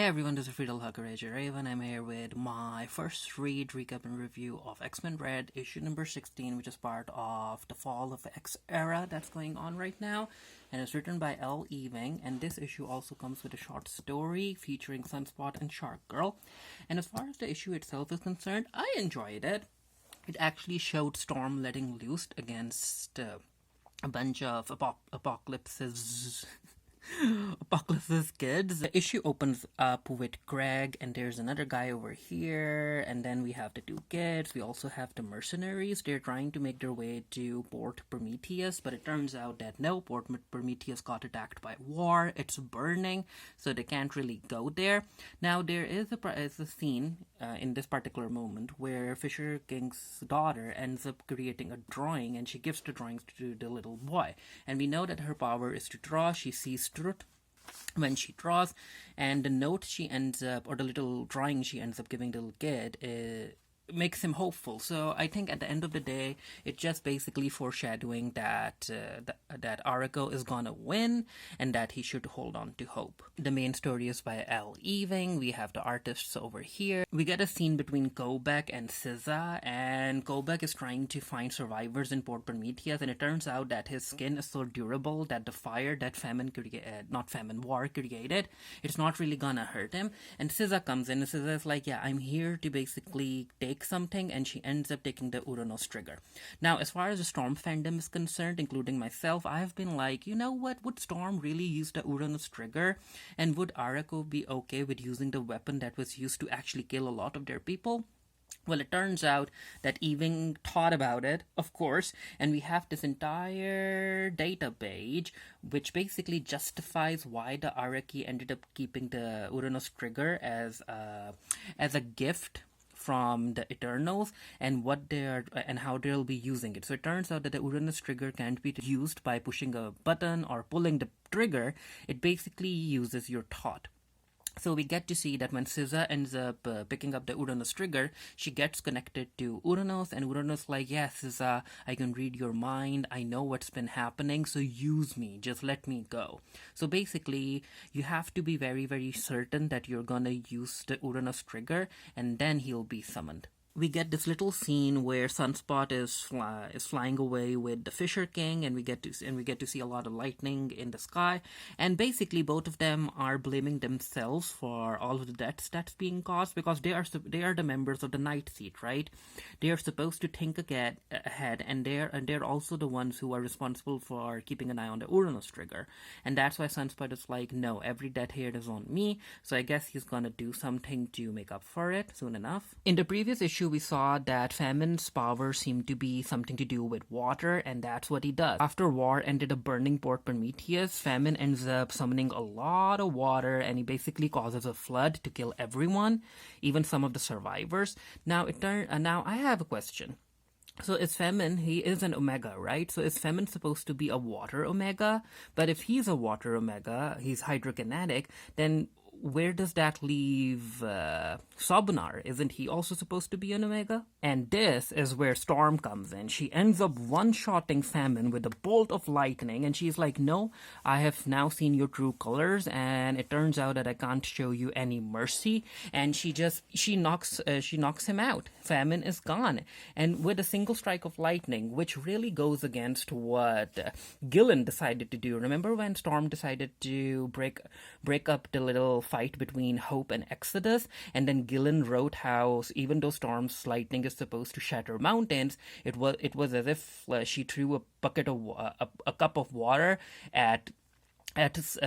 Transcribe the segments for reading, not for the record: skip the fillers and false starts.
Hey everyone, this is Friedel Hakaraja Raven. I'm here with my first read, recap, and review of X-Men Red, issue number 16, which is part of the Fall of X era that's going on right now. And it's written by L. Ewing, and this issue also comes with a short story featuring Sunspot and Shark Girl. And as far as the issue itself is concerned, I enjoyed it. It actually showed Storm letting loose against a bunch of Apocalypse's kids. The issue opens up with Greg, and there's another guy over here, and then we have the two kids. We also have the mercenaries. They're trying to make their way to Port Prometheus, but it turns out that no, Port Prometheus got attacked by war. It's burning, so they can't really go there. Now, there is a scene in this particular moment where Fisher King's daughter ends up creating a drawing, and she gives the drawings to the little boy. And we know that her power is to draw. She sees truth when she draws, and the note she ends up, or the little drawing she ends up giving the little kid, makes him hopeful. So I think at the end of the day, it's just basically foreshadowing that that Arakko is gonna win and that he should hold on to hope. The main story is by L. Ewing. We have the artists over here. We get a scene between Kobek and SZA, and Kobek is trying to find survivors in Port Prometheus, and it turns out that his skin is so durable that the fire that war created, it's not really gonna hurt him. And SZA comes in, and SZA is like, yeah, I'm here to basically take something, and she ends up taking the Uranus trigger. Now, as far as the Storm fandom is concerned, including myself, I have been like, you know what, would Storm really use the Uranus trigger? And would Arakko be okay with using the weapon that was used to actually kill a lot of their people? Well, it turns out that Ewing thought about it, of course, and we have this entire data page which basically justifies why the Araki ended up keeping the Uranus trigger as a gift from the Eternals, and how they'll be using it. So it turns out that the Uranus trigger can't be used by pushing a button or pulling the trigger. It basically uses your thought. So we get to see that when SZA ends up picking up the Uranus trigger, she gets connected to Uranus, and Uranus like, yeah, SZA, I can read your mind, I know what's been happening, so use me, just let me go. So basically, you have to be very, very certain that you're gonna use the Uranus trigger, and then he'll be summoned. We get this little scene where Sunspot is flying away with the Fisher King, and we get to see a lot of lightning in the sky. And basically, both of them are blaming themselves for all of the deaths that's being caused, because they are the members of the Night Seat, right? They are supposed to think ahead, and they're also the ones who are responsible for keeping an eye on the Uranus trigger. And that's why Sunspot is like, no, every death here is on me. So I guess he's gonna do something to make up for it soon enough. In the previous issue, we saw that Famine's power seemed to be something to do with water, and that's what he does. After war ended up burning Port Prometheus, Famine ends up summoning a lot of water, and he basically causes a flood to kill everyone, even some of the survivors. Now I have a question. So is Famine, he is an Omega, right? So is Famine supposed to be a water Omega? But if he's a water Omega, he's hydrokinetic, then where does that leave Sobunar? Isn't he also supposed to be an Omega? And this is where Storm comes in. She ends up one-shotting Famine with a bolt of lightning, and she's like, no, I have now seen your true colors, and it turns out that I can't show you any mercy. And she knocks him out. Famine is gone. And with a single strike of lightning, which really goes against what Gillen decided to do. Remember when Storm decided to break up the little fight between Hope and Exodus, and then Gillen wrote how even though Storm's lightning is supposed to shatter mountains, it was as if she threw a cup of water at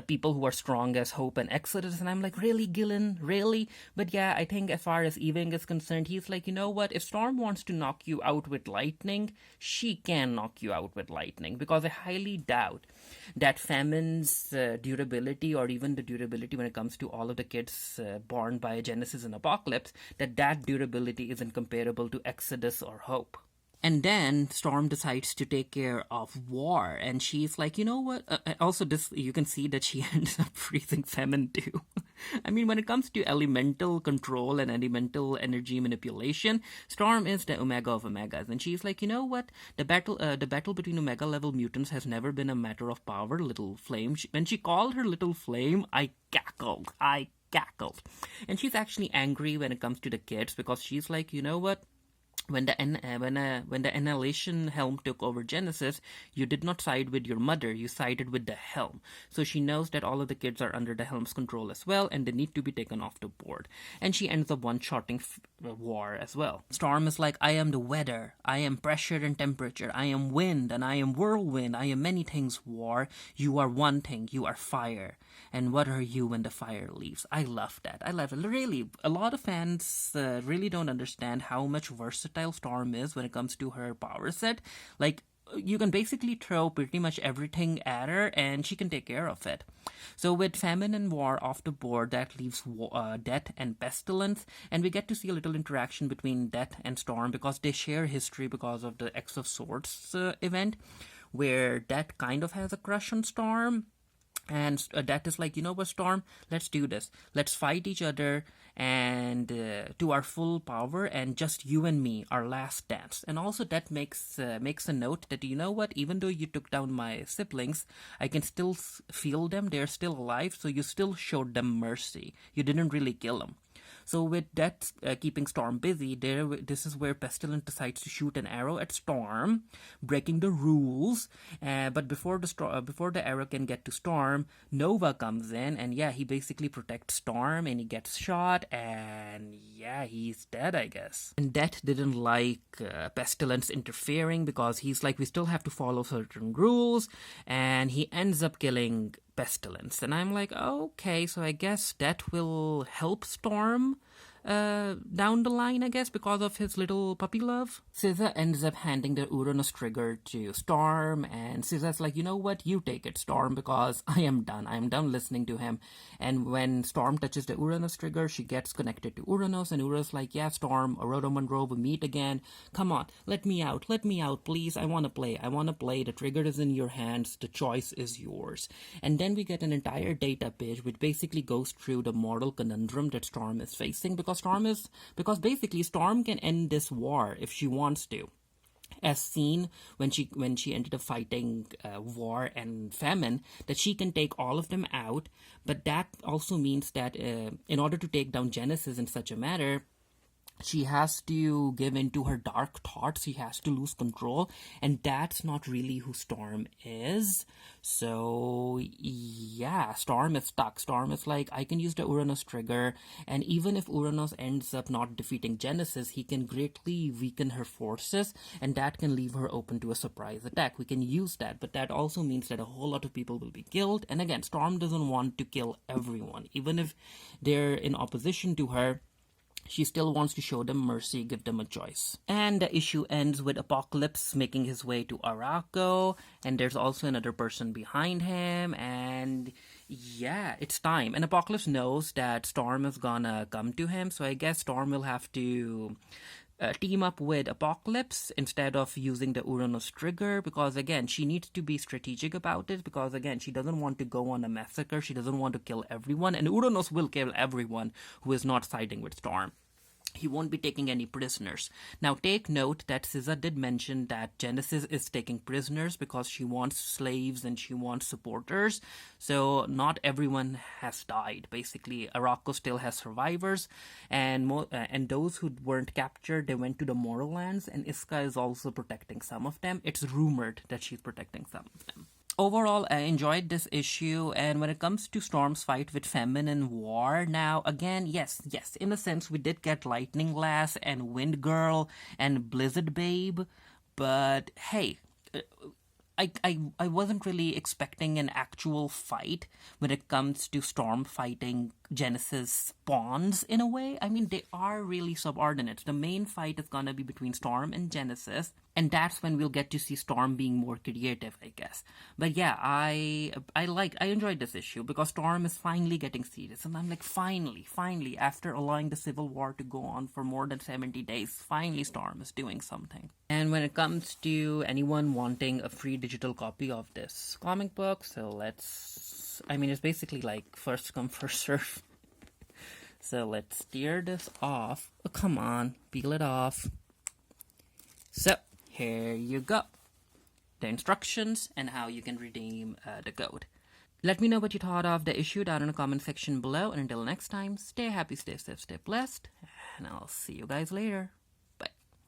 people who are strong as Hope and Exodus. And I'm like, really, Gillen? Really? But yeah, I think as far as Ewing is concerned, he's like, you know what? If Storm wants to knock you out with lightning, she can knock you out with lightning, because I highly doubt that Famine's durability, or even the durability when it comes to all of the kids born by Genesis and Apocalypse, that durability isn't comparable to Exodus or Hope. And then Storm decides to take care of War, and she's like, you know what? Also, this you can see that she ends up freezing Famine too. I mean, when it comes to elemental control and elemental energy manipulation, Storm is the Omega of Omegas, and she's like, you know what? The battle between Omega level mutants has never been a matter of power. Little Flame. When she called her Little Flame, I cackled. cackled. And she's actually angry when it comes to the kids because she's like, you know what? When the Annihilation Helm took over Genesis, you did not side with your mother, you sided with the Helm. So she knows that all of the kids are under the Helm's control as well, and they need to be taken off the board. And she ends up one-shotting War as well. Storm is like, I am the weather, I am pressure and temperature, I am wind, and I am whirlwind, I am many things, War. You are one thing, you are fire. And what are you when the fire leaves? I love that. I love it. Really, a lot of fans really don't understand how much versatile Storm is when it comes to her power set. Like, you can basically throw pretty much everything at her and she can take care of it. So with Famine and War off the board, that leaves Death and Pestilence, and we get to see a little interaction between Death and Storm because they share history because of the X of Swords event, where Death kind of has a crush on Storm. And Death is like, you know what, Storm? Let's do this. Let's fight each other and to our full power, and just you and me, our last dance. And also Death makes a note that, you know what? Even though you took down my siblings, I can still feel them. They're still alive, so you still showed them mercy. You didn't really kill them. So with Death keeping Storm busy, this is where Pestilence decides to shoot an arrow at Storm, breaking the rules. But before the arrow can get to Storm, Nova comes in, and yeah, he basically protects Storm, and he gets shot, and yeah, he's dead, I guess. And Death didn't like Pestilence interfering because he's like, we still have to follow certain rules, and he ends up killing Pestilence. And I'm like, okay, so I guess Death will help Storm down the line, I guess, because of his little puppy love. SZA ends up handing the Uranus trigger to Storm, and SZA's like, you know what, you take it, Storm, because I am done listening to him. And when Storm touches the Uranus trigger, she gets connected to Uranus, and Uranus like, yeah, Storm, Aurora Monroe, will meet again. Come on, let me out, please, I want to play, the trigger is in your hands, the choice is yours. And then we get an entire data page which basically goes through the moral conundrum that Storm is facing, because basically Storm can end this war if she wants to, as seen when she ended up fighting War and Famine, that she can take all of them out. But that also means that in order to take down Genesis in such a manner, she has to give in to her dark thoughts. She has to lose control, and that's not really who Storm is. So yeah, Storm is stuck. Storm is like, I can use the Uranus trigger, and even if Uranus ends up not defeating Genesis, he can greatly weaken her forces, and that can leave her open to a surprise attack. We can use that, but that also means that a whole lot of people will be killed. And again, Storm doesn't want to kill everyone, even if they're in opposition to her. She still wants to show them mercy, give them a choice. And the issue ends with Apocalypse making his way to Arakko, and there's also another person behind him, and yeah, it's time. And Apocalypse knows that Storm is gonna come to him, so I guess Storm will have to team up with Apocalypse instead of using the Uranus trigger, because again, she needs to be strategic about it, because again, she doesn't want to go on a massacre, she doesn't want to kill everyone, and Uranus will kill everyone who is not siding with Storm. He won't be taking any prisoners. Now take note that SZA did mention that Genesis is taking prisoners because she wants slaves and she wants supporters. So not everyone has died. Basically, Arakko still has survivors, and those who weren't captured, they went to the Moral Lands, and Iska is also protecting some of them. It's rumored that she's protecting some of them. Overall, I enjoyed this issue, and when it comes to Storm's fight with Famine and War, now, again, yes, in a sense, we did get Lightning Lass and Wind Girl and Blizzard Babe, but hey, I wasn't really expecting an actual fight when it comes to Storm fighting Genesis spawns in a way. I mean, they are really subordinate. The main fight is gonna be between Storm and Genesis, and that's when we'll get to see Storm being more creative, I guess. But yeah, I enjoyed this issue because Storm is finally getting serious, and I'm like, finally, after allowing the Civil War to go on for more than 70 days, finally Storm is doing something. And when it comes to anyone wanting a free digital copy of this comic book, so it's basically like first come, first serve. So let's tear this off. Oh, come on, peel it off. So, here you go. The instructions and how you can redeem the code. Let me know what you thought of the issue down in the comment section below. And until next time, stay happy, stay safe, stay blessed. And I'll see you guys later.